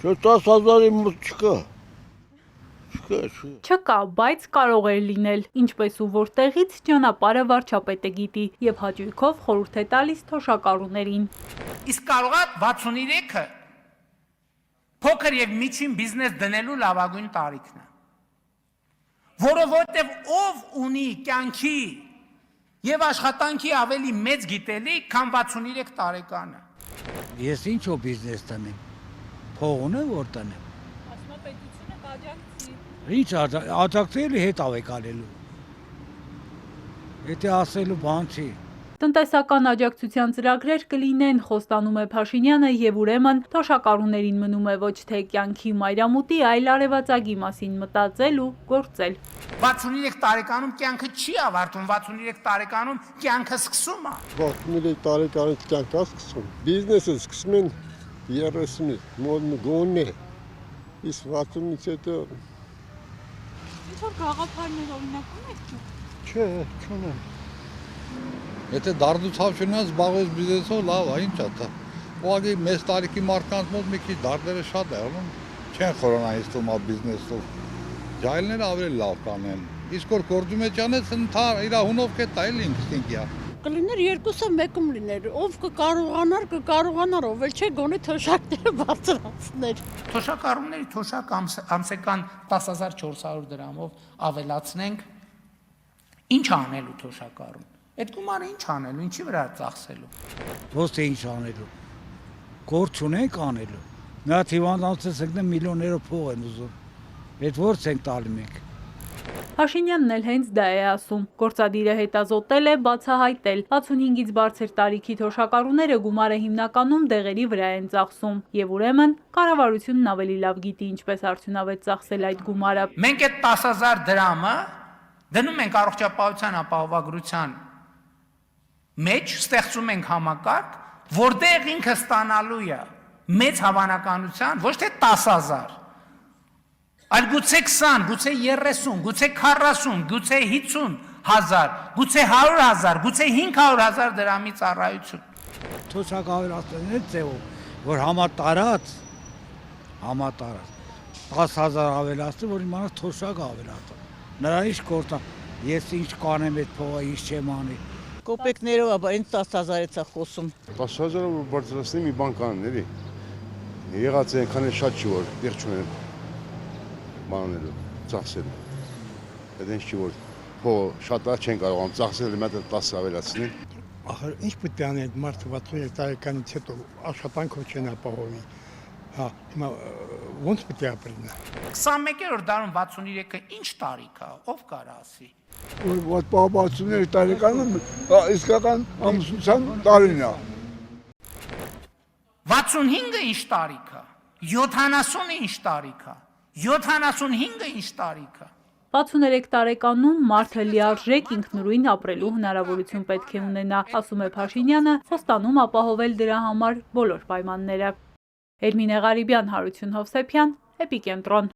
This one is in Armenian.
10,000-ի մոտ չկա։ Չկա, բայց կարող էր լինել, ինչպես ու որտեղից ճանապարհը վարչապետը գիտի եւ հաճույքով խորհուրդ է տալիս թոշակառուներին։ Իսկ կարող է 63-ը փոքր եւ միջին բիզնես դնելու լավագույն տարիքն է։ Որովհետեւ ով ունի կյանքի եւ աշխատանքի ավելի մեծ գիտելիք, քան 63 տարեկանը։ Ես ինչու բիզնես տնեմ։ Փող ունեմ որ տնեմ։ Պետությունը կաջակցի։ Ինչ աջակցելի հետավ է կարելու։ Եթե ասելու բան չի։ Տնտեսական աջակցության ծրագրեր կլինեն, խոստանում է Փաշինյանը եւ ուրեմն թոշակառուներին մնում է ոչ թե կյանքի մայրամուտի, այլ արևածագի մասին մտածել ու գործել։ 63 տարեկանում կյանքը չի ավարտում, 63 տարեկանում կյանքը սկսում է։ 63 տարեկանից կյանք է սկսում։ Բիզնեսը սկսում են 30-ից, մոտ գոնն է։ Իսկ 60-ից հետո Ինչ որ գաղափարներ օրինակ ունեք։ չէ, չունեմ։ Եթե դարդուցավ չունենաս, զբաղվես բիզնեսով, լավ է, ինչ է դա։ Ուղղակի մեծ տարիքի մարդկանց մոտ մի քիչ դարդերը շատ է, ուրեմն չեն խորոնայից տոմա բիզնեսով։ Ջահելները ավելի լավ կանեն։ Իսկ որ գործում է ճանեց, իր հունով կետա էլ ինքստինքյա։ Կլիներ երկուսը մեկում լիներ, ով կկարողանար, ով էլ չէ գոնե թոշակները բարձրացներ։ Թոշակառուների թոշակ ամսական 10,400 դրամով ավելացնենք, ինչ անելու թոշակառուն։ Այդ գումարը ինչ անելու, ինչի վրա ծախսելու։ Ոնց է ինչ անելու։ Գործ ունենք անելու։ Մի հատ հիվանդանոցից եկնեմ միլիոններով փող են ուզում։ Այդ ո՞րց ենք տալի մենք։ Փաշինյանն էլ հենց դա է ասում։ Գործադիրը հետազոտել է, բացահայտել 65-ից բարձր տարիքի թոշակառուները գումարը հիմնականում դեղերի վրա են ծախսում եւ ուրեմն կառավարությունն ավելի լավ գիտի ինչպես արդյունավետ ծախսել այդ գումարը։ Մենք այդ 10,000 դրամը դնում ենք առողջապահության ապահովագրության մեջ, ստեղծում ենք համակարգ, որտեղ ինքը ստանալու է մեծ հավանականության ոչ թե 10,000, այլ գուցե 20, գուցե 30, գուցե 40, գուցե 50,000, գուցե 100,000, գուցե 500,000 դրամի ծառայություն։ Թոշակ ավելացնել ձևով, որ համատարած 10,000 ավելացնել, որ իմանաս թոշակ ավելացնել։ Նրա ինչ գործա, ես ինչ կանեմ այդ փողը, ինչ չեմ անի։ Կոպեկներով, ապա ինձ 10,000-ից է խոսում։ 10,000-ը բարձրացնի մի բան կանեն, էլի։ Եղած է այնքան էլ շատ չի, որ տեղ չունեն բանանելու, ծախսելու։ Այդ ինչ չի, որ փողը շատ է չեն կարողանում ծախսել, մի հատ 10 ավելացնի։ Ախր ինչ պետք է անի այդ մարդը 63 տարեկանից հետո աշխատանքով չեն ապահովի։ Հա, հիմա ոնց պետք է ապրեն։ 21-րդ դարում 63-ը ինչ տարիք է, ով կարա ասի։ Որ 63 տարեկանում իսկական ամուսնության տարին է։ 65-ը ինչ տարիք է, 70-ը ինչ տարիք է, 75-ը ինչ տարիք է։ 63 տարեկանում մարդը լիարժեք ինքնուրույն ապրելու հնարավորություն պետք է ունենա, ասում է Փաշինյանը, խոստանում ապահովել դրա համար բոլոր պայմանները։ Էրմինե Ղարիբյան, Հարություն Հովսեփյան, Էպիկենտրոն։